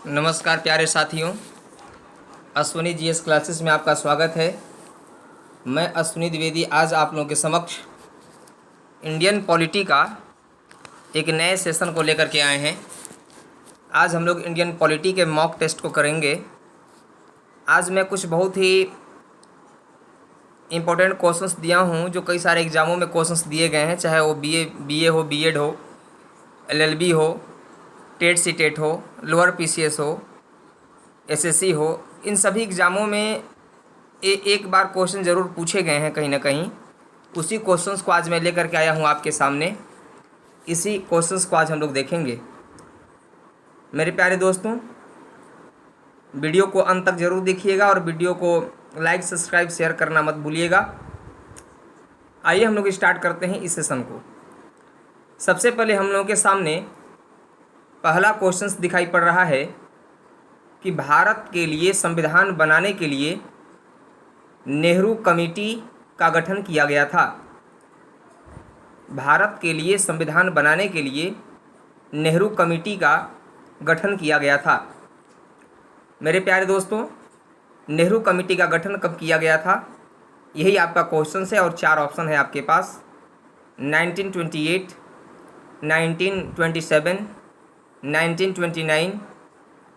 नमस्कार प्यारे साथियों, अश्विनी जीएस क्लासेस में आपका स्वागत है। मैं अश्विनी द्विवेदी आज आप लोगों के समक्ष इंडियन पॉलिटी का एक नए सेशन को लेकर के आए हैं। आज हम लोग इंडियन पॉलिटी के मॉक टेस्ट को करेंगे। आज मैं कुछ बहुत ही इम्पोर्टेंट क्वेश्चंस दिया हूं जो कई सारे एग्ज़ामों में क्वेश्चंस दिए गए हैं, चाहे वो बीए हो, बीएड हो, एलएलबी हो, टेट सीटेट हो, लोअर पीसीएस हो, एसएससी हो। इन सभी एग्ज़ामों में एक बार क्वेश्चन ज़रूर पूछे गए हैं कहीं ना कहीं। उसी क्वेश्चंस को आज मैं लेकर के आया हूँ आपके सामने। इसी क्वेश्चंस को आज हम लोग देखेंगे। मेरे प्यारे दोस्तों, वीडियो को अंत तक ज़रूर देखिएगा और वीडियो को लाइक, सब्सक्राइब, शेयर करना मत भूलिएगा। आइए हम लोग स्टार्ट करते हैं इस सेशन को। सबसे पहले हम लोगों के सामने पहला क्वेश्चन दिखाई पड़ रहा है कि भारत के लिए संविधान बनाने के लिए नेहरू कमेटी का गठन किया गया था। भारत के लिए संविधान बनाने के लिए नेहरू कमेटी का गठन किया गया था। मेरे प्यारे दोस्तों, नेहरू कमेटी का गठन कब किया गया था, यही आपका क्वेश्चन है और 4 ऑप्शन है आपके पास। 1928, 1927, 1929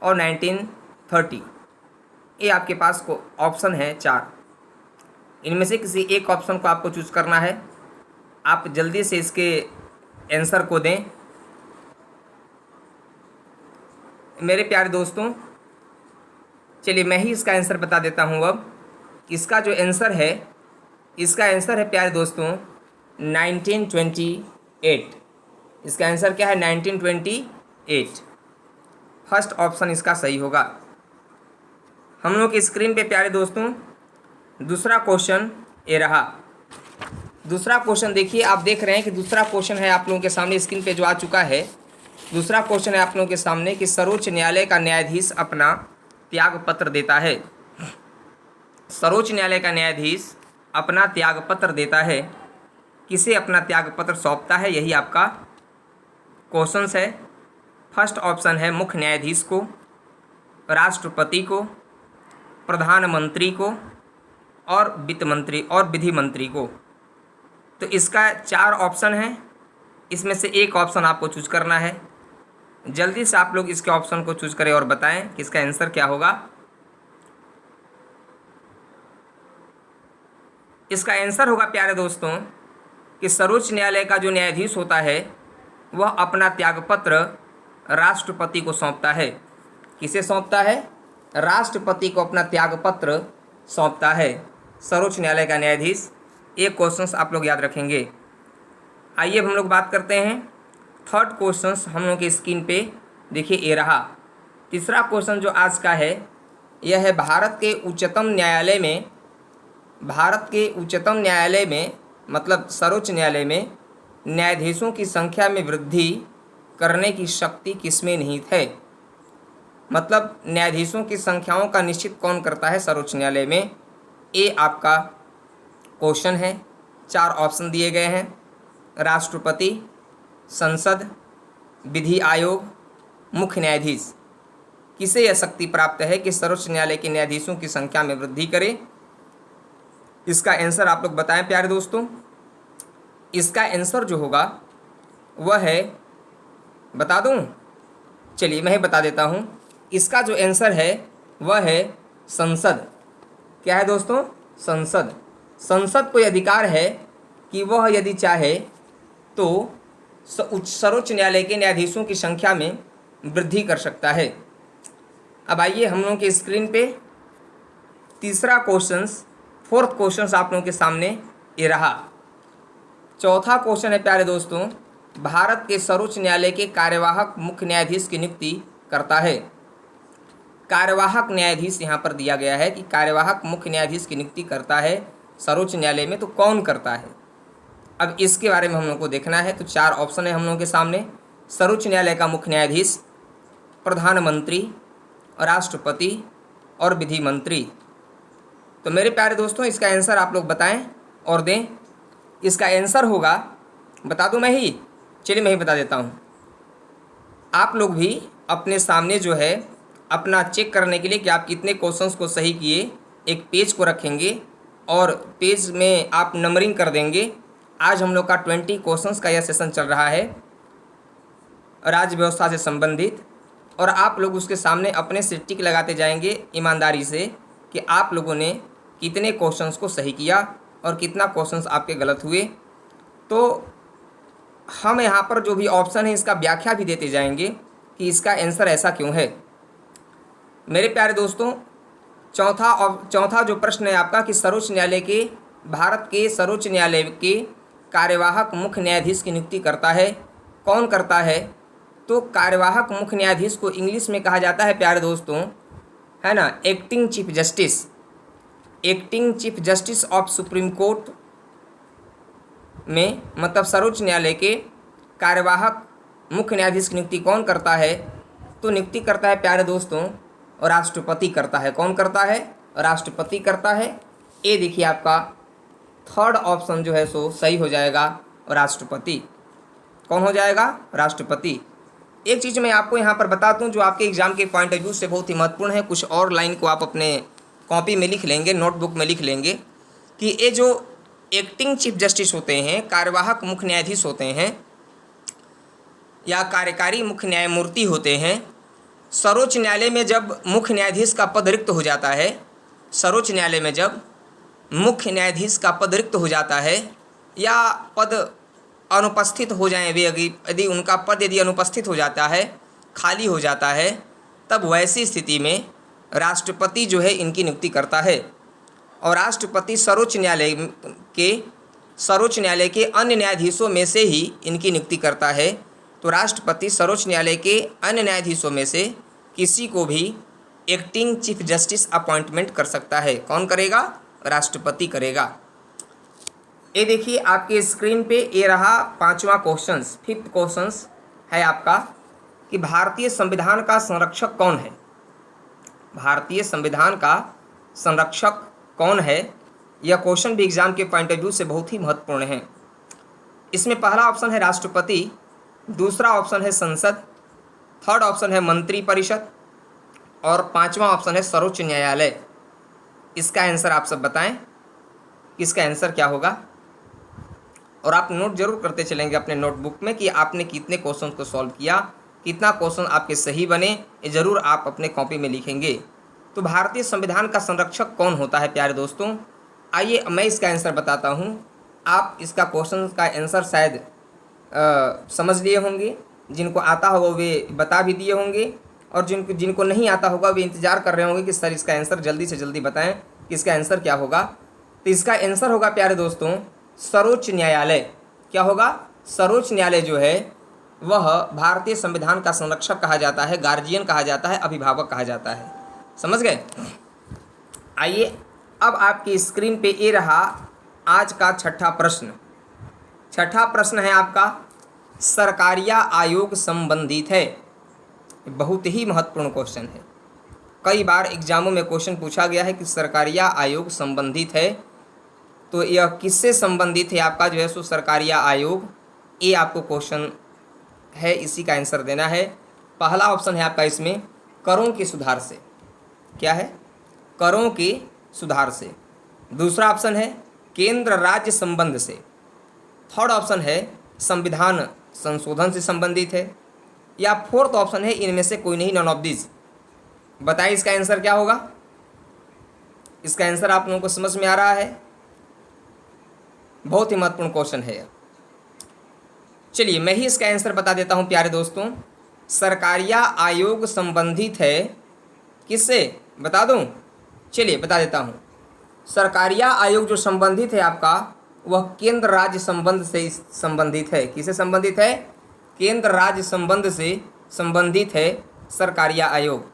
और 1930। ये आपके पास को ऑप्शन है 4। इनमें से किसी एक ऑप्शन को आपको चूज करना है। आप जल्दी से इसके आंसर को दें। मेरे प्यारे दोस्तों, चलिए मैं ही इसका आंसर बता देता हूँ। अब इसका जो आंसर है, इसका आंसर है प्यारे दोस्तों 1928। इसका आंसर क्या है? 1928। फर्स्ट ऑप्शन इसका सही होगा। हम लोग की स्क्रीन पे प्यारे दोस्तों दूसरा क्वेश्चन ये रहा। दूसरा क्वेश्चन देखिए, आप देख रहे हैं कि दूसरा क्वेश्चन है आप लोगों के सामने स्क्रीन पे जो आ चुका है। दूसरा क्वेश्चन है आप लोगों के सामने कि सर्वोच्च न्यायालय का न्यायाधीश अपना त्याग पत्र देता है। सर्वोच्च न्यायालय का न्यायाधीश अपना त्याग पत्र देता है, किसे अपना त्याग पत्र सौंपता है? यही आपका क्वेश्चन है। फर्स्ट ऑप्शन है मुख्य न्यायाधीश को, राष्ट्रपति को, प्रधानमंत्री को और वित्त मंत्री और विधि मंत्री को। तो इसका 4 ऑप्शन है, इसमें से एक ऑप्शन आपको चूज करना है। जल्दी से आप लोग इसके ऑप्शन को चूज करें और बताएं कि इसका आंसर क्या होगा। इसका आंसर होगा प्यारे दोस्तों कि सर्वोच्च न्यायालय का जो न्यायाधीश होता है वह अपना त्यागपत्र राष्ट्रपति को सौंपता है। किसे सौंपता है? राष्ट्रपति को अपना त्यागपत्र सौंपता है सर्वोच्च न्यायालय का न्यायाधीश। ये क्वेश्चंस आप लोग याद रखेंगे। आइए अब हम लोग बात करते हैं थर्ड क्वेश्चंस। हम लोग की स्क्रीन पे देखिए ये रहा। तीसरा क्वेश्चन जो आज का है यह है भारत के उच्चतम न्यायालय में मतलब सर्वोच्च न्यायालय में न्यायाधीशों की संख्या में वृद्धि करने की शक्ति किसमें निहित है? मतलब न्यायाधीशों की संख्याओं का निश्चित कौन करता है सर्वोच्च न्यायालय में? ये आपका क्वेश्चन है। 4 ऑप्शन दिए गए हैं, राष्ट्रपति, संसद, विधि आयोग, मुख्य न्यायाधीश। किसे यह शक्ति प्राप्त है कि सर्वोच्च न्यायालय के न्यायाधीशों की संख्या में वृद्धि करे? इसका आंसर आप लोग बताएं प्यारे दोस्तों। इसका आंसर जो होगा वह है, बता दूं? चलिए मैं ही बता देता हूं। इसका जो आंसर है वह है संसद। क्या है दोस्तों? संसद। संसद को अधिकार है कि वह यदि चाहे तो सर्वोच्च न्यायालय के न्यायाधीशों की संख्या में वृद्धि कर सकता है। अब आइए हम लोगों के स्क्रीन पे तीसरा क्वेश्चन, फोर्थ क्वेश्चन आप लोगों के सामने ये रहा। चौथा क्वेश्चन है प्यारे दोस्तों, भारत के सर्वोच्च न्यायालय के कार्यवाहक मुख्य न्यायाधीश की नियुक्ति करता है। कार्यवाहक न्यायाधीश यहाँ पर दिया गया है कि कार्यवाहक मुख्य न्यायाधीश की नियुक्ति करता है सर्वोच्च न्यायालय में, तो कौन करता है? अब इसके बारे में हम लोग को देखना है। तो 4 ऑप्शन है हम लोगों के सामने। सर्वोच्च न्यायालय का मुख्य न्यायाधीश, प्रधानमंत्री, राष्ट्रपति और विधि मंत्री। तो मेरे प्यारे दोस्तों इसका आंसर आप लोग बताएं और दें। इसका आंसर होगा, बता दूं मैं ही? चलिए मैं ही बता देता हूं। आप लोग भी अपने सामने जो है अपना चेक करने के लिए कि आप कितने क्वेश्चंस को सही किए, एक पेज को रखेंगे और पेज में आप नंबरिंग कर देंगे। आज हम लोग का 20 क्वेश्चंस का यह सेशन चल रहा है राज्य व्यवस्था से संबंधित, और आप लोग उसके सामने अपने से टिक लगाते जाएंगे ईमानदारी से कि आप लोगों ने कितने क्वेश्चंस को सही किया और कितना क्वेश्चंस आपके गलत हुए। तो हम यहाँ पर जो भी ऑप्शन है इसका व्याख्या भी देते जाएंगे कि इसका आंसर ऐसा क्यों है। मेरे प्यारे दोस्तों, चौथा जो प्रश्न है आपका कि सर्वोच्च न्यायालय के भारत के सर्वोच्च न्यायालय के कार्यवाहक मुख्य न्यायाधीश की नियुक्ति करता है, कौन करता है? तो कार्यवाहक मुख्य न्यायाधीश को इंग्लिश में कहा जाता है प्यारे दोस्तों, है ना, acting chief justice. Acting chief justice of supreme court में, मतलब सर्वोच्च न्यायालय के कार्यवाहक मुख्य न्यायाधीश की नियुक्ति कौन करता है? तो नियुक्ति करता है प्यारे दोस्तों राष्ट्रपति करता है। कौन करता है? राष्ट्रपति करता है। ये देखिए आपका थर्ड ऑप्शन जो है सो सही हो जाएगा, राष्ट्रपति। कौन हो जाएगा? राष्ट्रपति। एक चीज़ मैं आपको यहाँ पर बता दूँ जो आपके एग्जाम के पॉइंट ऑफ व्यू से बहुत ही महत्वपूर्ण है, कुछ और लाइन को आप अपने कॉपी में लिख लेंगे, नोटबुक में लिख लेंगे कि ये जो एक्टिंग चीफ जस्टिस होते हैं, कार्यवाहक मुख्य न्यायाधीश होते हैं या कार्यकारी मुख्य न्यायमूर्ति होते हैं, सर्वोच्च न्यायालय में जब मुख्य न्यायाधीश का पद रिक्त हो जाता है, सर्वोच्च न्यायालय में जब मुख्य न्यायाधीश का पद रिक्त हो जाता है या पद अनुपस्थित हो जाए वे, यदि उनका पद यदि अनुपस्थित हो जाता है, खाली हो जाता है, तब वैसी स्थिति में राष्ट्रपति जो है इनकी नियुक्ति करता है। और राष्ट्रपति सर्वोच्च न्यायालय के अन्य न्यायाधीशों में से ही इनकी नियुक्ति करता है। तो राष्ट्रपति सर्वोच्च न्यायालय के अन्य न्यायाधीशों में से किसी को भी एक्टिंग चीफ जस्टिस अपॉइंटमेंट कर सकता है। कौन करेगा? राष्ट्रपति करेगा। ये देखिए आपके स्क्रीन पे ये रहा पांचवा क्वेश्चन, फिफ्थ क्वेश्चन है आपका कि भारतीय संविधान का संरक्षक कौन है? भारतीय संविधान का संरक्षक कौन है? यह क्वेश्चन भी एग्जाम के पॉइंट ऑफ व्यू से बहुत ही महत्वपूर्ण है। इसमें पहला ऑप्शन है राष्ट्रपति, दूसरा ऑप्शन है संसद, थर्ड ऑप्शन है मंत्रिपरिषद और पांचवा ऑप्शन है सर्वोच्च न्यायालय। इसका आंसर आप सब बताएं, इसका आंसर क्या होगा? और आप नोट जरूर करते चलेंगे अपने नोटबुक में कि आपने कितने क्वेश्चन को सॉल्व किया, कितना क्वेश्चन आपके सही बने, ये जरूर आप अपने कॉपी में लिखेंगे। तो भारतीय संविधान का संरक्षक कौन होता है प्यारे दोस्तों? आइए मैं इसका आंसर बताता हूँ। आप इसका क्वेश्चन का आंसर शायद समझ लिए होंगे, जिनको आता होगा वे बता भी दिए होंगे, और जिनको नहीं आता होगा वे इंतज़ार कर रहे होंगे कि सर इसका आंसर जल्दी से जल्दी बताएं कि इसका आंसर क्या होगा। तो इसका आंसर होगा प्यारे दोस्तों सर्वोच्च न्यायालय। क्या होगा? सर्वोच्च न्यायालय जो है वह भारतीय संविधान का संरक्षक कहा जाता है, गार्जियन कहा जाता है, अभिभावक कहा जाता है। समझ गए? आइए अब आपकी स्क्रीन पे ये रहा आज का छठा प्रश्न। छठा प्रश्न है आपका सरकारिया आयोग संबंधित है। बहुत ही महत्वपूर्ण क्वेश्चन है। कई बार एग्जामों में क्वेश्चन पूछा गया है कि सरकारिया आयोग संबंधित है, तो यह किससे संबंधित है आपका जो है सो सरकारिया आयोग, ये आपको क्वेश्चन है, इसी का आंसर देना है। पहला ऑप्शन है आपका इसमें करों के सुधार से। क्या है? करों के सुधार से। दूसरा ऑप्शन है केंद्र राज्य संबंध से। थर्ड ऑप्शन है संविधान संशोधन से संबंधित है, या फोर्थ ऑप्शन है इनमें से कोई नहीं, नॉन ऑफ दिस। बताइए इसका आंसर क्या होगा? इसका आंसर आप लोगों को समझ में आ रहा है? बहुत ही महत्वपूर्ण क्वेश्चन है। चलिए मैं ही इसका आंसर बता देता हूं प्यारे दोस्तों। सरकारिया आयोग संबंधित है किससे? बता दूं? चलिए बता देता हूं। सरकारिया आयोग जो संबंधित है आपका वह केंद्र राज्य संबंध से संबंधित है। किससे संबंधित है? केंद्र राज्य संबंध से संबंधित है सरकारिया आयोग।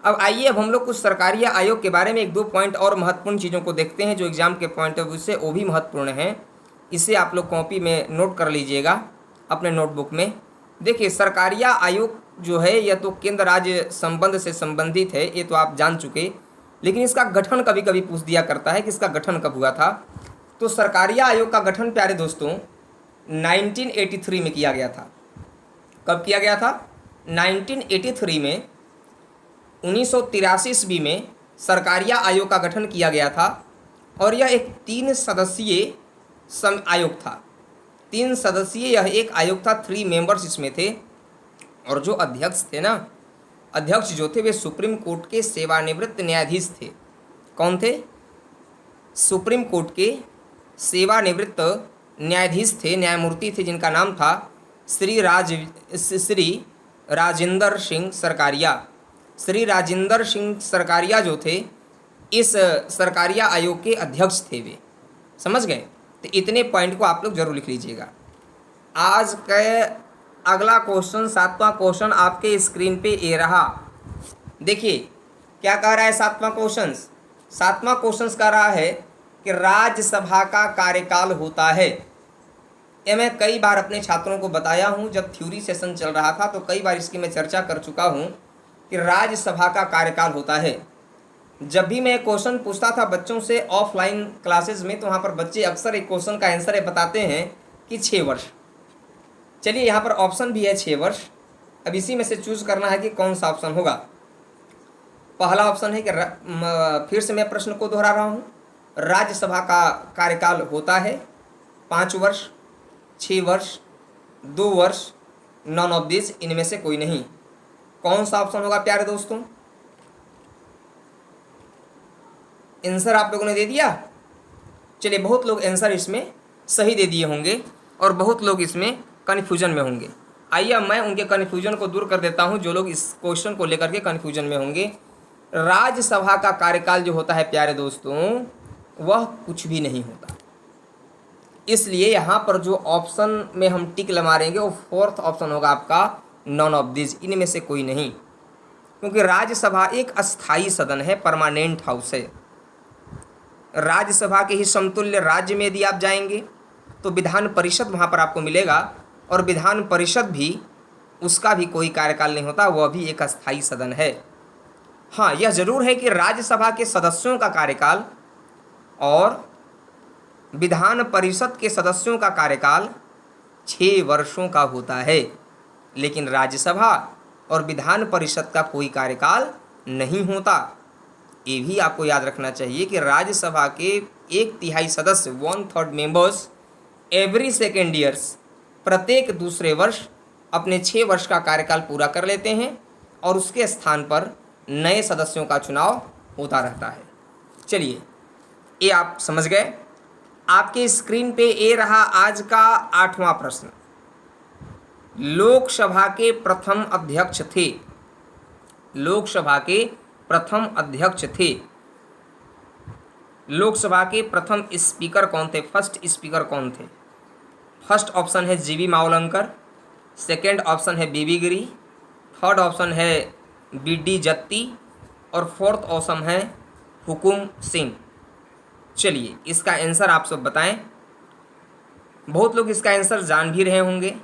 अब आइए अब हम लोग कुछ सरकारिया आयोग के बारे में एक दो पॉइंट और महत्वपूर्ण चीज़ों को देखते हैं जो एग्जाम के पॉइंट ऑफ व्यू से वो भी महत्वपूर्ण है। इसे आप लोग कॉपी में नोट कर लीजिएगा अपने नोटबुक में। देखिए सरकारिया आयोग जो है यह तो केंद्र राज्य संबंध से संबंधित है, ये तो आप जान चुके, लेकिन इसका गठन कभी कभी पूछ दिया करता है कि इसका गठन कब हुआ था। तो सरकारिया आयोग का गठन प्यारे दोस्तों 1983 में किया गया था। कब किया गया था? 1983 में 1983 ईस्वी में सरकारिया आयोग का गठन किया गया था और यह एक 3 सदस्यीय आयोग था। 3 सदस्यीय यह एक आयोग था, 3 मेंबर्स इसमें थे। और जो अध्यक्ष थे ना, अध्यक्ष जो थे वे सुप्रीम कोर्ट के सेवानिवृत्त न्यायाधीश थे। कौन थे? सुप्रीम कोर्ट के सेवानिवृत्त न्यायाधीश थे, न्यायमूर्ति थे, जिनका नाम था श्री राजेंद्र सिंह सरकारिया। श्री राजेंद्र सिंह सरकारिया जो थे, इस सरकारिया आयोग के अध्यक्ष थे वे। समझ गए? तो इतने पॉइंट को आप लोग जरूर लिख लीजिएगा। आज के अगला क्वेश्चन, 7वां क्वेश्चन आपके स्क्रीन पे ये रहा। देखिए क्या कह रहा है 7वां क्वेश्चन। 7वां क्वेश्चन कह रहा है कि राज्यसभा का कार्यकाल होता है। ये मैं कई बार अपने छात्रों को बताया हूँ, जब थ्योरी सेशन चल रहा था तो कई बार इसकी मैं चर्चा कर चुका हूँ कि राज्यसभा का कार्यकाल होता है। जब भी मैं क्वेश्चन पूछता था बच्चों से ऑफलाइन क्लासेस में, तो वहाँ पर बच्चे अक्सर एक क्वेश्चन का आंसर बताते हैं कि 6 वर्ष। चलिए यहाँ पर ऑप्शन भी है 6 वर्ष। अब इसी में से चूज करना है कि कौन सा ऑप्शन होगा। पहला ऑप्शन है कि फिर से मैं प्रश्न को दोहरा रहा हूँ, राज्यसभा का कार्यकाल होता है 5 वर्ष, 6 वर्ष, 2 वर्ष, नॉन ऑफ दिस, इनमें से कोई नहीं। कौन सा ऑप्शन होगा प्यारे दोस्तों? आंसर आप लोगों ने दे दिया। चलिए, बहुत लोग आंसर इसमें सही दे दिए होंगे और बहुत लोग इसमें कन्फ्यूजन में होंगे। आइए मैं उनके कन्फ्यूजन को दूर कर देता हूं, जो लोग इस क्वेश्चन को लेकर के कन्फ्यूजन में होंगे। राज्यसभा का कार्यकाल जो होता है प्यारे दोस्तों, वह कुछ भी नहीं होता। इसलिए यहाँ पर जो ऑप्शन में हम टिक मारेंगे वो 4th ऑप्शन होगा आपका, नॉन ऑफ दिस, इनमें से कोई नहीं। क्योंकि राज्यसभा एक अस्थाई सदन है, परमानेंट हाउस है। राज्यसभा के ही समतुल्य राज्य में यदि आप जाएंगे तो विधान परिषद वहाँ पर आपको मिलेगा, और विधान परिषद भी, उसका भी कोई कार्यकाल नहीं होता, वह भी एक अस्थाई सदन है। हाँ, यह जरूर है कि राज्यसभा के सदस्यों का कार्यकाल और विधान परिषद के सदस्यों का कार्यकाल 6 वर्षों का होता है, लेकिन राज्यसभा और विधान परिषद का कोई कार्यकाल नहीं होता। ये भी आपको याद रखना चाहिए कि राज्यसभा के 1/3 सदस्य, 1/3 मेंबर्स एवरी सेकेंड ईयर्स, प्रत्येक दूसरे वर्ष अपने 6 वर्ष का कार्यकाल पूरा कर लेते हैं और उसके स्थान पर नए सदस्यों का चुनाव होता रहता है। चलिए, ये आप समझ गए। आपके स्क्रीन पे ये रहा आज का 8वां प्रश्न। लोकसभा के प्रथम अध्यक्ष थे। लोकसभा के प्रथम अध्यक्ष थे। लोकसभा के प्रथम स्पीकर कौन थे? फर्स्ट स्पीकर कौन थे? फर्स्ट ऑप्शन है जीवी मावलंकर, सेकंड ऑप्शन है बीबी गिरी, थर्ड ऑप्शन है बीडी जत्ती और 4th ऑप्शन है हुकुम सिंह। चलिए, इसका आंसर आप सब बताएं। बहुत लोग इसका आंसर जान भी रहे होंगे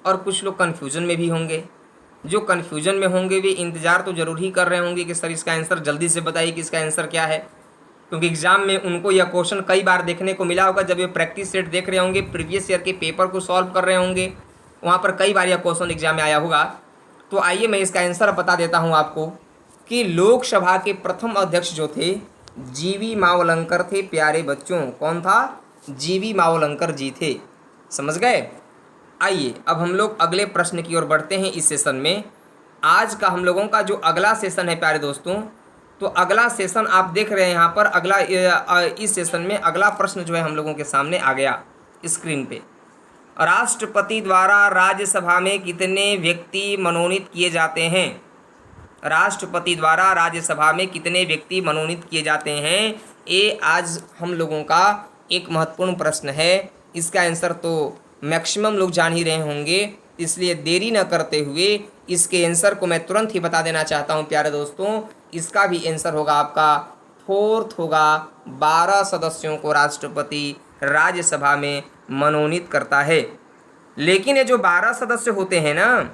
और कुछ लोग कन्फ्यूजन में भी होंगे। जो कन्फ्यूजन में होंगे वे इंतज़ार तो ज़रूर ही कर रहे होंगे कि सर इसका आंसर जल्दी से बताइए कि इसका आंसर क्या है, क्योंकि एग्ज़ाम में उनको यह क्वेश्चन कई बार देखने को मिला होगा। जब ये प्रैक्टिस सेट देख रहे होंगे, प्रीवियस ईयर के पेपर को सॉल्व कर रहे होंगे, वहाँ पर कई बार यह क्वेश्चन एग्जाम में आया होगा। तो आइए मैं इसका आंसर बता देता हूँ आपको कि लोकसभा के प्रथम अध्यक्ष जो थे जीवी मावलंकर थे। प्यारे बच्चों, कौन था? जीवी मावलंकर जी थे। समझ गए? आइए अब हम लोग अगले प्रश्न की ओर बढ़ते हैं इस सेशन में। आज का हम लोगों का जो अगला सेशन है प्यारे दोस्तों, तो अगला सेशन आप देख रहे हैं यहाँ पर। अगला इस सेशन में अगला प्रश्न जो है हम लोगों के सामने आ गया स्क्रीन पे। राष्ट्रपति द्वारा राज्यसभा में कितने व्यक्ति मनोनीत किए जाते हैं? राष्ट्रपति द्वारा राज्यसभा में कितने व्यक्ति मनोनीत किए जाते हैं? ये आज हम लोगों का एक महत्वपूर्ण प्रश्न है। इसका आंसर तो मैक्सिमम लोग जान ही रहे होंगे, इसलिए देरी न करते हुए इसके आंसर को मैं तुरंत ही बता देना चाहता हूं प्यारे दोस्तों। इसका भी आंसर होगा आपका 4th होगा। 12 सदस्यों को राष्ट्रपति राज्यसभा में मनोनीत करता है। लेकिन ये जो 12 सदस्य होते हैं ना,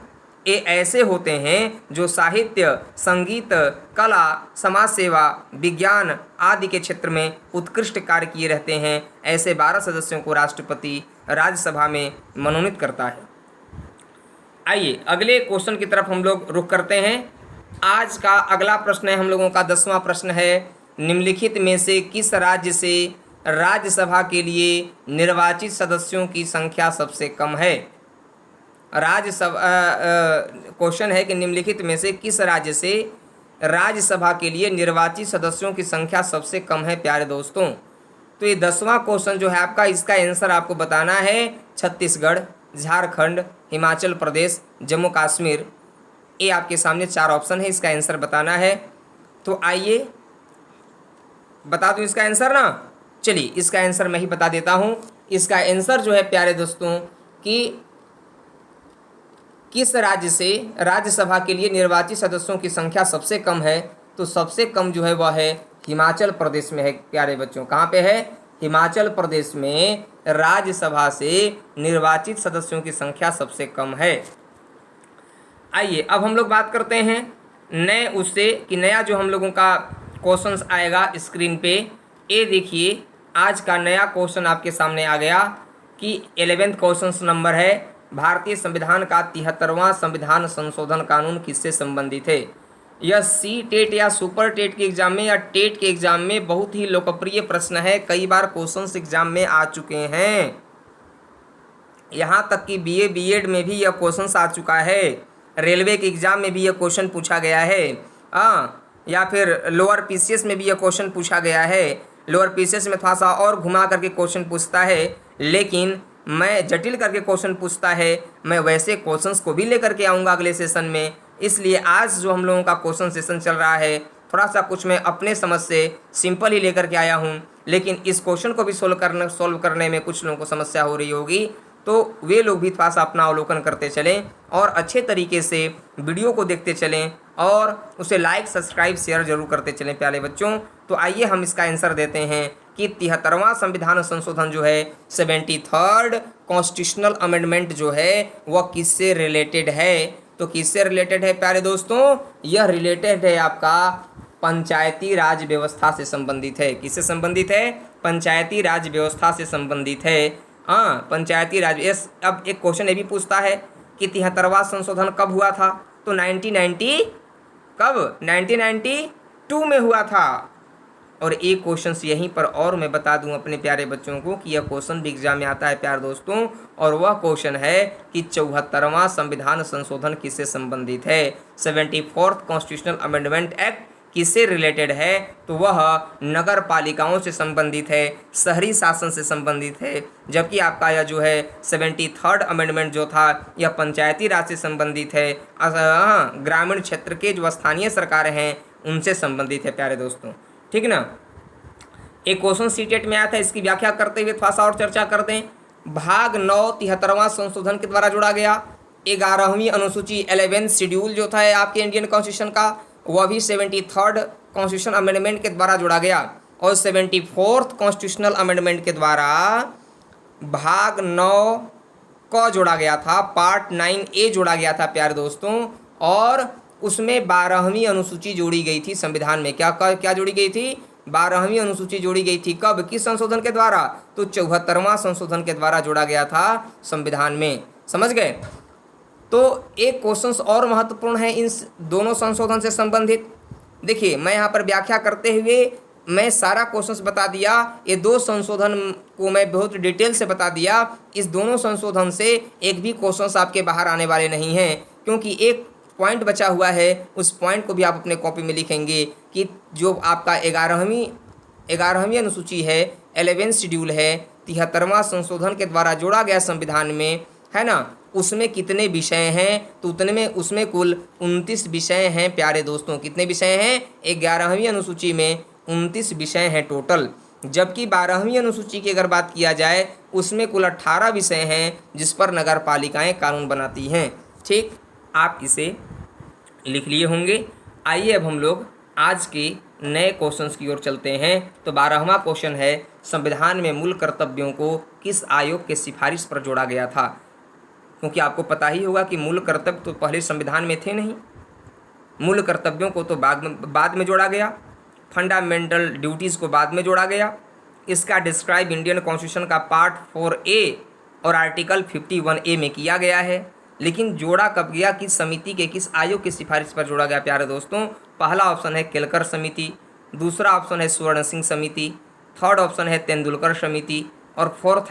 ये ऐसे होते हैं जो साहित्य, संगीत, कला, समाज सेवा, विज्ञान आदि के क्षेत्र में उत्कृष्ट कार्य किए रहते हैं। ऐसे 12 सदस्यों को राष्ट्रपति राज्यसभा में मनोनीत करता है। आइए अगले क्वेश्चन की तरफ हम लोग रुख करते हैं। आज का अगला प्रश्न है हम लोगों का 10वां प्रश्न है, निम्नलिखित में से किस राज्य से राज्यसभा के लिए निर्वाचित सदस्यों की संख्या सबसे कम है। राज्यसभा क्वेश्चन है कि निम्नलिखित में से किस राज्य से राज्यसभा के लिए निर्वाचित सदस्यों की संख्या सबसे कम है प्यारे दोस्तों। तो ये 10वां क्वेश्चन जो है आपका, इसका आंसर आपको बताना है छत्तीसगढ़, झारखंड, हिमाचल प्रदेश, जम्मू कश्मीर। ये आपके सामने 4 ऑप्शन है, इसका आंसर बताना है। तो आइए बता दूं इसका आंसर ना। चलिए इसका आंसर मैं ही बता देता हूं। इसका आंसर जो है प्यारे दोस्तों कि किस राज्य से राज्यसभा के लिए निर्वाचित सदस्यों की संख्या सबसे कम है, तो सबसे कम जो है वह है हिमाचल प्रदेश में है प्यारे बच्चों। कहाँ पे है? हिमाचल प्रदेश में राज्यसभा से निर्वाचित सदस्यों की संख्या सबसे कम है। आइए अब हम लोग बात करते हैं नए उससे कि नया जो हम लोगों का क्वेश्चंस आएगा स्क्रीन पे। ये देखिए आज का नया क्वेश्चन आपके सामने आ गया कि 11वां क्वेश्चन नंबर है, भारतीय संविधान का 73वां संविधान संशोधन कानून किससे संबंधित है। यह सी टेट या सुपर टेट के एग्जाम में या टेट के एग्जाम में बहुत ही लोकप्रिय प्रश्न है। कई बार क्वेश्चंस एग्जाम में आ चुके हैं, यहाँ तक कि बीए बीएड में भी यह क्वेश्चन आ चुका है, रेलवे के एग्जाम में भी यह क्वेश्चन पूछा गया है, या फिर लोअर पीसीएस में भी यह क्वेश्चन पूछा गया है। लोअर पीसीएस में थोड़ा सा और घुमा करके क्वेश्चन पूछता है, लेकिन मैं जटिल करके क्वेश्चन पूछता है। मैं वैसे क्वेश्चंस को भी लेकर के आऊँगा अगले सेशन में, इसलिए आज जो हम लोगों का क्वेश्चन सेशन चल रहा है थोड़ा सा कुछ मैं अपने समझ से सिंपल ही लेकर के आया हूँ, लेकिन इस क्वेश्चन को भी सॉल्व करने में कुछ लोगों को समस्या हो रही होगी, तो वे लोग भी थोड़ा सा अपना अवलोकन करते चलें और अच्छे तरीके से वीडियो को देखते चलें और उसे लाइक सब्सक्राइब शेयर जरूर करते चलें प्यारे बच्चों। तो आइए हम इसका आंसर देते हैं कि 73वां संविधान संशोधन जो है 73rd कॉन्स्टिट्यूशनल अमेंडमेंट जो है वह किससे रिलेटेड है। तो किससे रिलेटेड है प्यारे दोस्तों? यह रिलेटेड है आपका पंचायती राज व्यवस्था से संबंधित है। किससे संबंधित है? पंचायती राज व्यवस्था से संबंधित है। हाँ, पंचायती राज। अब एक क्वेश्चन ये भी पूछता है कि 73वां संशोधन कब हुआ था, तो 1992 में हुआ था। और एक क्वेश्चन यहीं पर और मैं बता दूं अपने प्यारे बच्चों को कि यह क्वेश्चन भी एग्जाम में आता है प्यारे दोस्तों, और वह क्वेश्चन है कि 74वां संविधान संशोधन किससे संबंधित है। 74th कॉन्स्टिट्यूशनल अमेंडमेंट एक्ट किससे रिलेटेड है, तो वह नगर पालिकाओं से संबंधित है, शहरी शासन से संबंधित है। जबकि आपका यह जो है 73rd अमेंडमेंट जो था यह पंचायती राज से संबंधित है, ग्रामीण क्षेत्र के जो स्थानीय सरकारें हैं उनसे संबंधित है प्यारे दोस्तों। ठीक ना। एक क्वेश्चन सीटेट में आया था, इसकी व्याख्या करते हुए थोड़ा सा और चर्चा कर दें। भाग 9 73वां संशोधन के द्वारा जोड़ा गया। 11वीं अनुसूची 11th शेड्यूल जो था आपके इंडियन कॉन्स्टिट्यूशन का, वह भी 73rd कॉन्स्टिट्यूशन अमेंडमेंट के द्वारा जोड़ा गया। और 74th कॉन्स्टिट्यूशनल अमेंडमेंट के द्वारा भाग 9 को जोड़ा गया था, पार्ट 9A जोड़ा गया था प्यारे दोस्तों, और उसमें 12वीं अनुसूची जोड़ी गई थी संविधान में। क्या जोड़ी गई थी? 12वीं अनुसूची जोड़ी गई थी। कब? किस संशोधन के द्वारा? तो 74वां संशोधन के द्वारा जोड़ा गया था संविधान में। समझ गए? तो एक क्वेश्चन और महत्वपूर्ण है इन दोनों संशोधन से संबंधित। देखिए मैं यहाँ पर व्याख्या करते हुए मैं सारा क्वेश्चंस बता दिया। ये 2 संशोधन को मैं बहुत डिटेल से बता दिया। इस दोनों संशोधन से एक भी क्वेश्चंस आपके बाहर आने वाले नहीं हैं, क्योंकि एक पॉइंट बचा हुआ है, उस पॉइंट को भी आप अपने कॉपी में लिखेंगे कि जो आपका 11वीं अनुसूची है, 11th शेड्यूल है, 73वां संशोधन के द्वारा जोड़ा गया संविधान में, है ना, उसमें कितने विषय हैं। तो उतने में उसमें कुल 29 विषय हैं प्यारे दोस्तों। कितने विषय हैं? 11वीं अनुसूची में 29 विषय हैं टोटल। जबकि 12वीं अनुसूची की अगर बात किया जाए उसमें कुल 18 विषय हैं जिस पर नगर पालिकाएँ कानून बनाती हैं। ठीक, आप इसे लिख लिए होंगे। आइए अब हम लोग आज के नए क्वेश्चंस की ओर चलते हैं। तो 12वां क्वेश्चन है, संविधान में मूल कर्तव्यों को किस आयोग के सिफारिश पर जोड़ा गया था। क्योंकि आपको पता ही होगा कि मूल कर्तव्य तो पहले संविधान में थे नहीं, मूल कर्तव्यों को तो बाद में जोड़ा गया, फंडामेंटल ड्यूटीज़ को बाद में जोड़ा गया। इसका डिस्क्राइब इंडियन कॉन्स्टिट्यूशन का पार्ट 4A और आर्टिकल 51A में किया गया है। लेकिन जोड़ा कब गया, किस समिति के, किस आयोग की सिफारिश पर जोड़ा गया प्यारे दोस्तों? पहला ऑप्शन है केलकर समिति, दूसरा ऑप्शन है स्वर्ण सिंह समिति, थर्ड ऑप्शन है तेंदुलकर समिति, और फोर्थ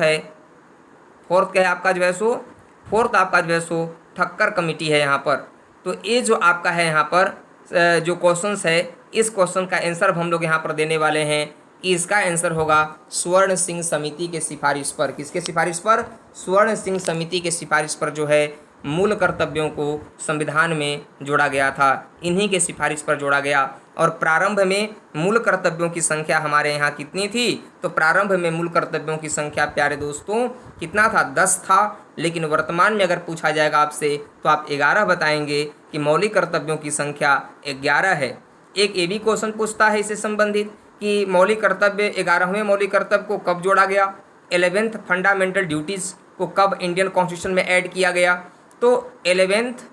क्या है आपका जो है सो, फोर्थ आपका जो है सो ठक्कर कमेटी है यहाँ पर। तो ये जो आपका है यहाँ पर जो क्वेश्चंस है, इस क्वेश्चन का आंसर हम लोग यहाँ पर देने वाले हैं कि इसका आंसर होगा स्वर्ण सिंह समिति के सिफारिश पर। किसके सिफारिश पर? स्वर्ण सिंह समिति के सिफारिश पर जो है मूल कर्तव्यों को संविधान में जोड़ा गया था, इन्हीं के सिफारिश पर जोड़ा गया। और प्रारंभ में मूल कर्तव्यों की संख्या हमारे यहाँ कितनी थी? तो प्रारंभ में मूल कर्तव्यों की संख्या प्यारे दोस्तों कितना था? 10 था। लेकिन वर्तमान में अगर पूछा जाएगा आपसे तो आप 11 बताएंगे कि मौलिक कर्तव्यों की संख्या 11 है। एक ये भी क्वेश्चन पूछता है इससे संबंधित कि मौलिक कर्तव्य 11वें मौलिक कर्तव्य को कब जोड़ा गया, 11th फंडामेंटल ड्यूटीज़ को कब इंडियन कॉन्स्टिट्यूशन में ऐड किया गया? तो 11th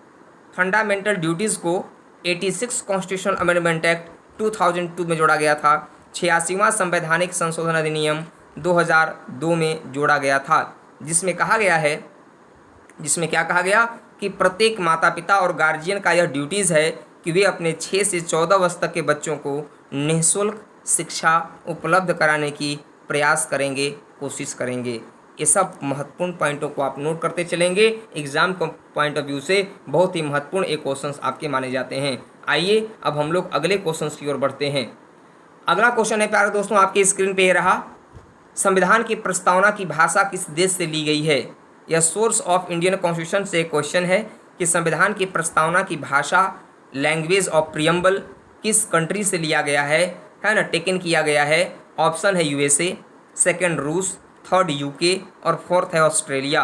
फंडामेंटल ड्यूटीज़ को 86 कॉन्स्टिट्यूशन अमेंडमेंट एक्ट 2002 में जोड़ा गया था। 86वां संवैधानिक संशोधन अधिनियम 2002 में जोड़ा गया था, जिसमें क्या कहा गया कि प्रत्येक माता पिता और गार्जियन का यह ड्यूटीज़ है कि वे अपने 6 से 14 वर्ष तक के बच्चों को निःशुल्क शिक्षा उपलब्ध कराने की प्रयास करेंगे, कोशिश करेंगे। ये सब महत्वपूर्ण पॉइंटों को आप नोट करते चलेंगे। एग्जाम को पॉइंट ऑफ व्यू से बहुत ही महत्वपूर्ण ये क्वेश्चंस आपके माने जाते हैं। आइए अब हम लोग अगले क्वेश्चंस की ओर बढ़ते हैं। अगला क्वेश्चन है प्यारे दोस्तों आपकी स्क्रीन पे ये रहा, संविधान की प्रस्तावना की भाषा किस देश से ली गई है? यह सोर्स ऑफ इंडियन कॉन्स्टिट्यूशन से क्वेश्चन है कि संविधान की प्रस्तावना की भाषा, लैंग्वेज ऑफ प्रियम्बल किस कंट्री से लिया गया है ना, टेकन किया गया है। ऑप्शन है यूएसए, सेकंड रूस, थर्ड यूके और फोर्थ है ऑस्ट्रेलिया।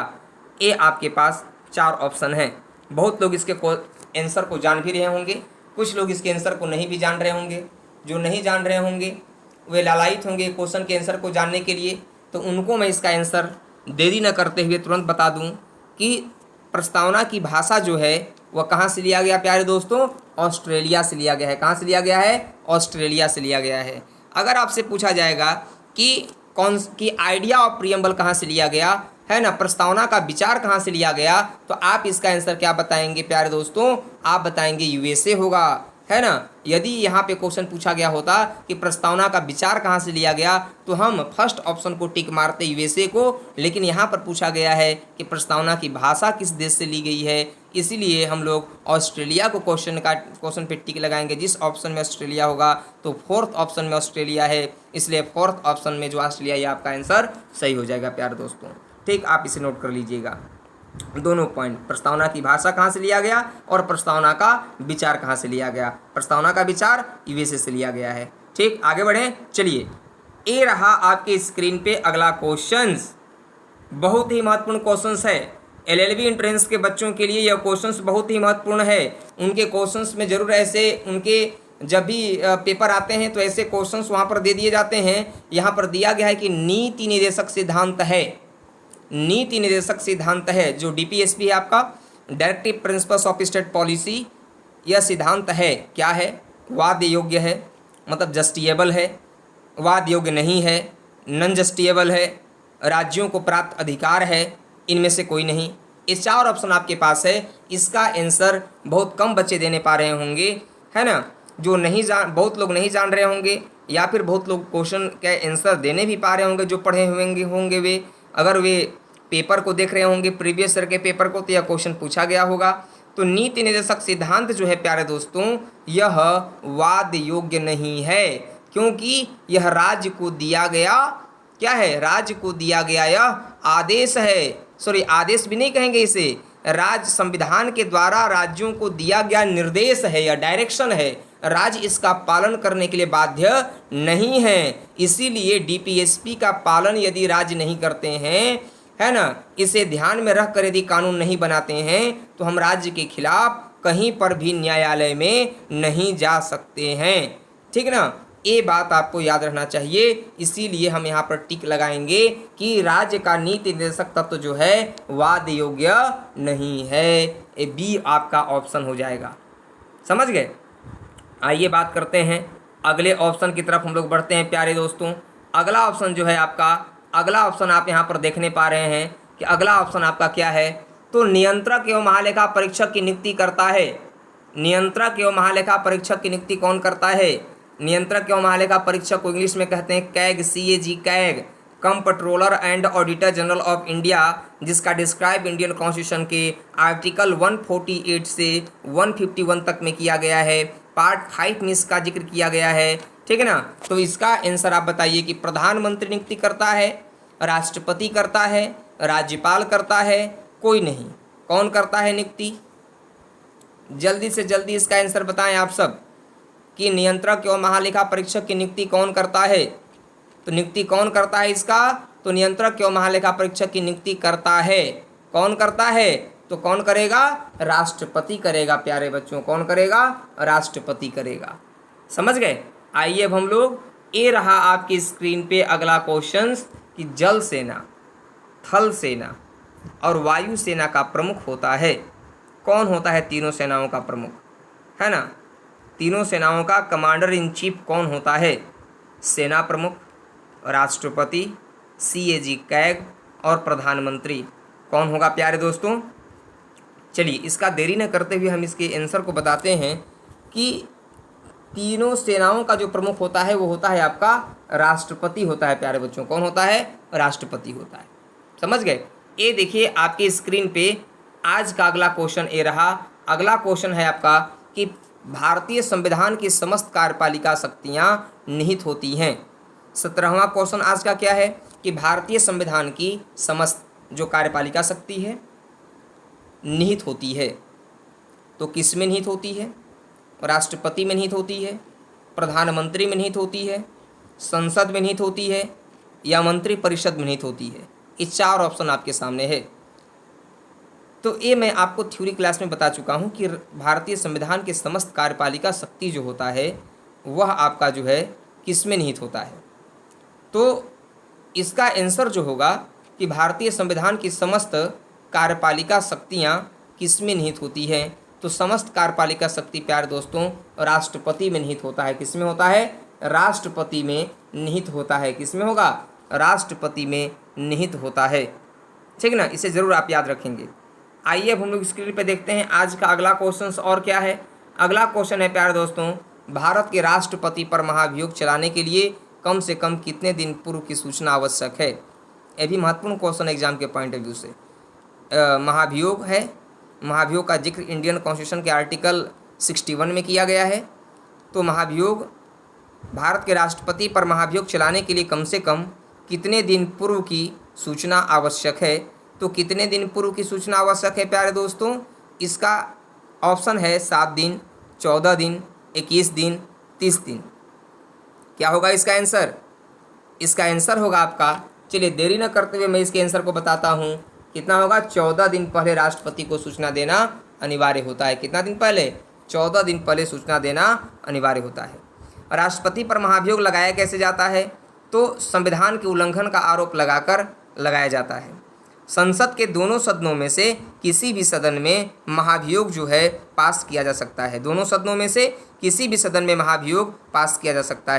ये आपके पास 4 ऑप्शन हैं। बहुत लोग इसके आंसर को जान भी रहे होंगे, कुछ लोग इसके आंसर को नहीं भी जान रहे होंगे। जो नहीं जान रहे होंगे वे लालायित होंगे क्वेश्चन के आंसर को जानने के लिए, तो उनको मैं इसका आंसर देरी न करते हुए तुरंत बता दूं कि प्रस्तावना की भाषा जो है वह कहाँ से लिया गया प्यारे दोस्तों? ऑस्ट्रेलिया से लिया गया है। कहाँ से लिया गया है? ऑस्ट्रेलिया से लिया गया है। अगर आपसे पूछा जाएगा कि आइडिया ऑफ प्रियम्बल कहाँ से लिया गया है ना, प्रस्तावना का विचार कहाँ से लिया गया, तो आप इसका आंसर क्या बताएंगे प्यारे दोस्तों? आप बताएंगे यूएसए होगा, है ना। यदि यहाँ पे क्वेश्चन पूछा गया होता कि प्रस्तावना का विचार कहाँ से लिया गया, तो हम फर्स्ट ऑप्शन को टिक मारते यूएसए को। लेकिन यहाँ पर पूछा गया है कि प्रस्तावना की भाषा किस देश से ली गई है, इसीलिए हम लोग ऑस्ट्रेलिया को क्वेश्चन पे टिक लगाएंगे। जिस ऑप्शन में ऑस्ट्रेलिया होगा तो फोर्थ ऑप्शन में ऑस्ट्रेलिया है, इसलिए फोर्थ ऑप्शन में जो ऑस्ट्रेलिया ये आपका आंसर सही हो जाएगा प्यारे दोस्तों। ठीक, आप इसे नोट कर लीजिएगा। दोनों पॉइंट, प्रस्तावना की भाषा कहाँ से लिया गया और प्रस्तावना का विचार कहाँ से लिया गया। प्रस्तावना का विचार यूएसए से लिया गया है। ठीक, आगे बढ़ें। चलिए, ये रहा आपके स्क्रीन पे अगला क्वेश्चंस। बहुत ही महत्वपूर्ण क्वेश्चंस है। एलएलबी एंट्रेंस के बच्चों के लिए यह क्वेश्चंस बहुत ही महत्वपूर्ण है। उनके क्वेश्चंस में जरूर ऐसे उनके जब भी पेपर आते हैं तो ऐसे क्वेश्चंस वहाँ पर दे दिए जाते हैं। यहाँ पर दिया गया है कि नीति निर्देशक सिद्धांत है, नीति निर्देशक सिद्धांत है जो डीपीएसपी है आपका, directive principles of state policy. यह सिद्धांत है क्या है? वाद योग्य है, मतलब जस्टिएबल है, वाद योग्य नहीं है, नॉन जस्टिएबल है, राज्यों को प्राप्त अधिकार है, इनमें से कोई नहीं। ये 4 ऑप्शन आपके पास है। इसका आंसर बहुत कम बच्चे देने पा रहे होंगे, है ना। जो नहीं बहुत लोग नहीं जान रहे होंगे, या फिर बहुत लोग क्वेश्चन के आंसर देने भी पा रहे होंगे जो पढ़े हुए होंगे वे, अगर वे पेपर को देख रहे होंगे प्रीवियस ईयर के पेपर को, तो यह क्वेश्चन पूछा गया होगा। तो नीति निर्देशक सिद्धांत जो है प्यारे दोस्तों, यह वाद योग्य नहीं है, क्योंकि यह राज्य को दिया गया क्या है? राज्य को दिया गया यह आदेश है। सॉरी, आदेश भी नहीं कहेंगे इसे, राज्य संविधान के द्वारा राज्यों को दिया गया निर्देश है या डायरेक्शन है। राज्य इसका पालन करने के लिए बाध्य नहीं है। इसीलिए डीपीएसपी का पालन यदि राज्य नहीं करते हैं, है ना, इसे ध्यान में रख कर यदि कानून नहीं बनाते हैं, तो हम राज्य के खिलाफ कहीं पर भी न्यायालय में नहीं जा सकते हैं। ठीक ना, ये बात आपको याद रखना चाहिए। इसीलिए हम यहाँ पर टिक लगाएंगे कि राज्य का नीति निर्देशक तत्व जो है वाद योग्य नहीं है। ये बी आपका ऑप्शन हो जाएगा। समझ गए? आइए बात करते हैं अगले ऑप्शन की तरफ हम लोग बढ़ते हैं प्यारे दोस्तों। अगला ऑप्शन जो है आपका, अगला ऑप्शन आप यहाँ पर देखने पा रहे हैं कि अगला ऑप्शन आपका क्या है? तो नियंत्रक एवं महालेखा परीक्षक की नियुक्ति करता है। नियंत्रक एवं महालेखा परीक्षक की नियुक्ति कौन करता है? नियंत्रक एवं महालेखा परीक्षक को इंग्लिश में कहते हैं CAG, CAG, CAG, comptroller and auditor general of India, जिसका डिस्क्राइब इंडियन कॉन्स्टिट्यूशन के आर्टिकल 148 से 151 तक में किया गया है। पार्ट 5 में इसका जिक्र किया गया है, ठीक है ना। तो इसका आंसर आप बताइए कि प्रधानमंत्री नियुक्ति करता है, राष्ट्रपति करता है, राज्यपाल करता है, कोई नहीं। कौन करता है नियुक्ति? जल्दी से जल्दी इसका आंसर बताएं आप सब कि नियंत्रक एवं महालेखा परीक्षक की नियुक्ति कौन करता है। तो नियुक्ति कौन करता है इसका? तो नियंत्रक एवं महालेखा परीक्षक की नियुक्ति करता है। कौन करता है? तो कौन करेगा? राष्ट्रपति करेगा प्यारे बच्चों। कौन करेगा? राष्ट्रपति करेगा। समझ गए? आइए अब हम लोग, ये रहा आपकी स्क्रीन पे अगला क्वेश्चन कि जल सेना, थल सेना और वायु सेना का प्रमुख होता है। कौन होता है तीनों सेनाओं का प्रमुख? है ना, तीनों सेनाओं का कमांडर इन चीफ कौन होता है? सेना प्रमुख, राष्ट्रपति, CAG कैग और प्रधानमंत्री। कौन होगा प्यारे दोस्तों? चलिए इसका देरी न करते हुए हम इसके आंसर को बताते हैं कि तीनों सेनाओं का जो प्रमुख होता है वो होता है आपका राष्ट्रपति होता है प्यारे बच्चों। कौन होता है? राष्ट्रपति होता है। समझ गए? ये देखिए आपकी स्क्रीन पे आज का अगला क्वेश्चन ये रहा। अगला क्वेश्चन है आपका कि भारतीय संविधान की समस्त कार्यपालिका शक्तियाँ निहित होती हैं। 17वां क्वेश्चन आज का क्या है कि भारतीय संविधान की समस्त जो कार्यपालिका शक्ति है निहित होती है। तो किस में निहित होती है? राष्ट्रपति में निहित होती है, प्रधानमंत्री में निहित होती है, संसद में निहित होती है या मंत्री परिषद में निहित होती है। ये 4 ऑप्शन आपके सामने है। तो ये मैं आपको थ्योरी क्लास में बता चुका हूँ कि भारतीय संविधान के समस्त कार्यपालिका शक्ति जो होता है वह आपका जो है किस में निहित होता है। तो इसका आंसर जो होगा कि भारतीय संविधान की समस्त कार्यपालिका शक्तियाँ किस में निहित होती हैं। तो समस्त कार्यपालिका शक्ति प्यारे दोस्तों राष्ट्रपति में निहित होता है। किस में होता है? राष्ट्रपति में निहित होता है। किस में होगा? राष्ट्रपति में निहित होता है। ठीक ना, इसे ज़रूर आप याद रखेंगे। आइए अब हम लोग स्क्रीन पे देखते हैं आज का अगला क्वेश्चन और क्या है। अगला क्वेश्चन है प्यारे दोस्तों, भारत के राष्ट्रपति पर महाभियोग चलाने के लिए कम से कम कितने दिन पूर्व की सूचना आवश्यक है? यह भी महत्वपूर्ण क्वेश्चन एग्जाम के पॉइंट ऑफ व्यू से। महाभियोग है, महाभियोग का जिक्र इंडियन कॉन्स्टिट्यूशन के आर्टिकल 61 में किया गया है। तो महाभियोग, भारत के राष्ट्रपति पर महाभियोग चलाने के लिए कम से कम कितने दिन पूर्व की सूचना आवश्यक है? तो कितने दिन पूर्व की सूचना आवश्यक है प्यारे दोस्तों? इसका ऑप्शन है 7 दिन, 14 दिन, 21 दिन, 30 दिन। क्या होगा इसका आंसर? इसका आंसर होगा आपका, चलिए देरी न करते हुए मैं इसके आंसर को बताता हूँ। कितना होगा? 14 दिन पहले राष्ट्रपति को सूचना देना अनिवार्य होता है। कितना दिन पहले? 14 दिन पहले सूचना देना अनिवार्य होता है। राष्ट्रपति पर महाभियोग लगाया कैसे जाता है? तो संविधान के उल्लंघन का आरोप लगाकर लगाया जाता है। संसद के दोनों सदनों में से किसी भी सदन में महाभियोग जो है पास किया जा सकता है। दोनों सदनों में से किसी भी सदन में महाभियोग पास किया जा सकता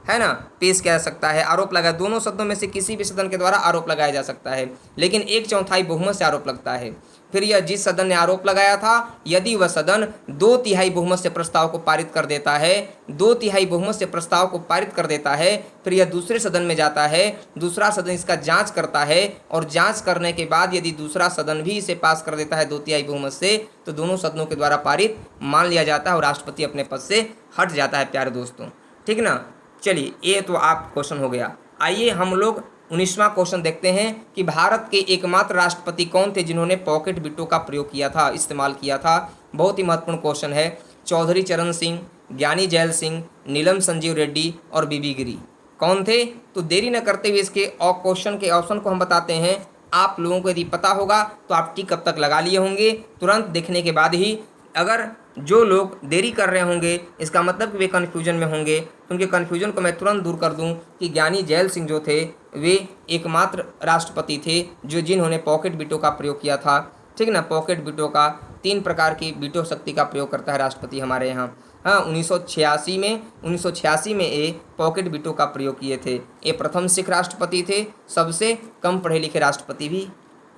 है ना, पेश किया जा सकता है। आरोप लगा, दोनों सदनों में से किसी भी सदन के द्वारा आरोप लगाया जा सकता है, लेकिन 1/4 बहुमत से आरोप लगता है। फिर यह जिस सदन ने आरोप लगाया था, यदि वह सदन 2/3 बहुमत से प्रस्ताव को पारित कर देता है, 2/3 बहुमत से प्रस्ताव को पारित कर देता है, फिर यह दूसरे सदन में जाता है, दूसरा सदन इसका जांच करता है और जांच करने के बाद यदि दूसरा सदन भी इसे पास कर देता है 2/3 बहुमत से, तो दोनों सदनों के द्वारा पारित मान लिया जाता है और राष्ट्रपति अपने पद से हट जाता है प्यारे दोस्तों। ठीक ना, चलिए ये तो आप क्वेश्चन हो गया। आइए हम लोग 19वां क्वेश्चन देखते हैं कि भारत के एकमात्र राष्ट्रपति कौन थे जिन्होंने पॉकेट बिटो का प्रयोग किया था, इस्तेमाल किया था। बहुत ही महत्वपूर्ण क्वेश्चन है। चौधरी चरण सिंह, ज्ञानी जैल सिंह, नीलम संजीव रेड्डी और बीबी गिरी कौन थे? तो देरी न करते हुए इसके क्वेश्चन के ऑप्शन को हम बताते हैं। आप लोगों को यदि पता होगा तो आप टिक कब तक लगा लिए होंगे तुरंत देखने के बाद ही। अगर जो लोग देरी कर रहे होंगे इसका मतलब कि वे कन्फ्यूजन में होंगे, तो उनके कन्फ्यूजन को मैं तुरंत दूर कर दूं कि ज्ञानी जैल सिंह जो थे वे एकमात्र राष्ट्रपति थे जिन्होंने पॉकेट बिटो का प्रयोग किया था। ठीक ना, पॉकेट बिटो का 3 प्रकार की बिटो शक्ति का प्रयोग करता है राष्ट्रपति हमारे यहाँ। हाँ, 1986 में ये पॉकेट बिटो का प्रयोग किए थे। ये प्रथम सिख राष्ट्रपति थे, सबसे कम पढ़े लिखे राष्ट्रपति भी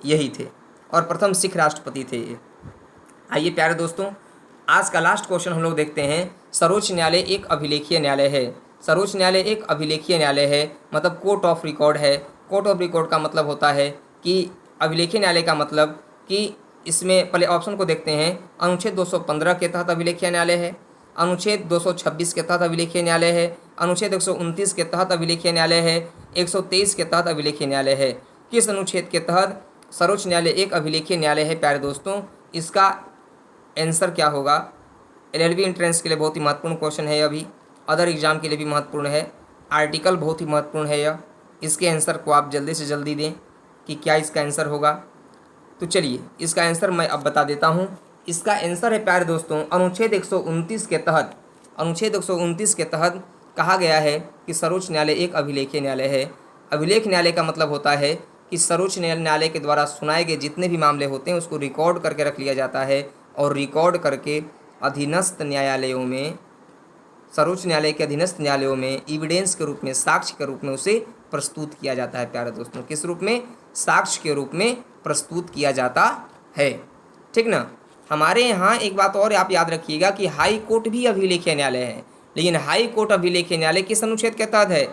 यही थे। और प्रथम सिख राष्ट्रपति थे ये। आइए प्यारे दोस्तों, आज का लास्ट क्वेश्चन हम लोग देखते हैं। सर्वोच्च न्यायालय एक अभिलेखीय न्यायालय है। सर्वोच्च न्यायालय एक अभिलेखीय न्यायालय है, मतलब कोर्ट ऑफ रिकॉर्ड है। कोर्ट ऑफ रिकॉर्ड का मतलब होता है कि अभिलेखीय न्यायालय का मतलब कि इसमें पहले ऑप्शन को देखते हैं। अनुच्छेद 215 के तहत अभिलेखीय न्यायालय है, अनुच्छेद 226 के तहत अभिलेखीय न्यायालय है, अनुच्छेद 129 के तहत अभिलेखीय न्यायालय है, 123 के तहत अभिलेखीय न्यायालय है। किस अनुच्छेद के तहत सर्वोच्च न्यायालय एक अभिलेखीय न्यायालय है प्यारे दोस्तों? इसका आंसर क्या होगा? एलएलबी एंट्रेंस के लिए बहुत ही महत्वपूर्ण क्वेश्चन है, अभी अदर एग्जाम के लिए भी महत्वपूर्ण है। आर्टिकल बहुत ही महत्वपूर्ण है यह। इसके आंसर को आप जल्दी से जल्दी दें कि क्या इसका आंसर होगा। तो चलिए इसका आंसर मैं अब बता देता हूँ। इसका आंसर है प्यारे दोस्तों अनुच्छेद 129 के तहत। अनुच्छेद 129 के तहत कहा गया है कि सर्वोच्च न्यायालय एक अभिलेखीय न्यायालय है। अभिलेख न्यायालय का मतलब होता है कि सर्वोच्च न्यायालय के द्वारा सुनाए गए जितने भी मामले होते हैं उसको रिकॉर्ड करके रख लिया जाता है और रिकॉर्ड करके अधीनस्थ न्यायालयों में, सर्वोच्च न्यायालय के अधीनस्थ न्यायालयों में एविडेंस के रूप में, साक्ष्य के रूप में उसे प्रस्तुत किया जाता है प्यारे दोस्तों। किस रूप में? साक्ष्य के रूप में प्रस्तुत किया जाता है। ठीक ना। हमारे यहाँ एक बात और आप याद रखिएगा कि हाई कोर्ट भी अभिलेखीय न्यायालय है, लेकिन हाई कोर्ट अभिलेखीय न्यायालय किस अनुच्छेद के तहत है?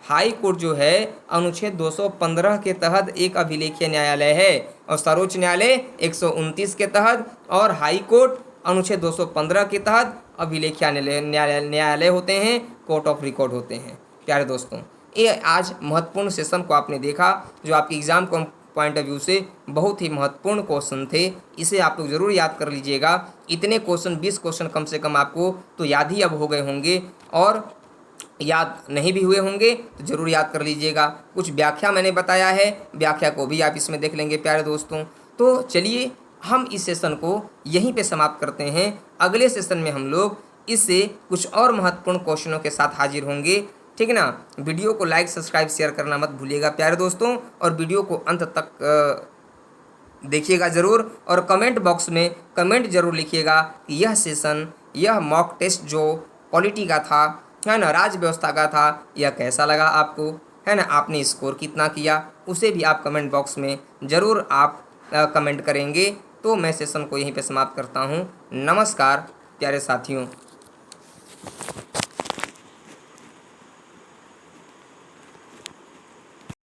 हाई कोर्ट जो है अनुच्छेद 215 के तहत एक अभिलेखीय न्यायालय है और सर्वोच्च न्यायालय 129 के तहत और हाई कोर्ट अनुच्छेद 215 के तहत अभिलेखीय न्यायालय होते हैं, कोर्ट ऑफ रिकॉर्ड होते हैं। प्यारे दोस्तों, ये आज महत्वपूर्ण सेशन को आपने देखा जो आपके एग्जाम को पॉइंट ऑफ व्यू से बहुत ही महत्वपूर्ण क्वेश्चन थे। इसे आप लोग ज़रूर याद कर लीजिएगा। इतने क्वेश्चन 20 क्वेश्चन कम से कम आपको तो याद ही अब हो गए होंगे, और याद नहीं भी हुए होंगे तो ज़रूर याद कर लीजिएगा। कुछ व्याख्या मैंने बताया है, व्याख्या को भी आप इसमें देख लेंगे प्यारे दोस्तों। तो चलिए हम इस सेशन को यहीं पे समाप्त करते हैं। अगले सेशन में हम लोग इससे कुछ और महत्वपूर्ण क्वेश्चनों के साथ हाजिर होंगे। ठीक है ना। वीडियो को लाइक, सब्सक्राइब, शेयर करना मत भूलिएगा प्यारे दोस्तों, और वीडियो को अंत तक देखिएगा ज़रूर, और कमेंट बॉक्स में कमेंट जरूर लिखिएगा कि यह सेशन, यह मॉक टेस्ट जो पॉलिटी का था, है ना, राज्य व्यवस्था का था, यह कैसा लगा आपको, है ना, आपने स्कोर कितना किया, उसे भी आप कमेंट बॉक्स में ज़रूर आप कमेंट करेंगे। तो मैं सेशन को यहीं पे समाप्त करता हूँ। नमस्कार प्यारे साथियों।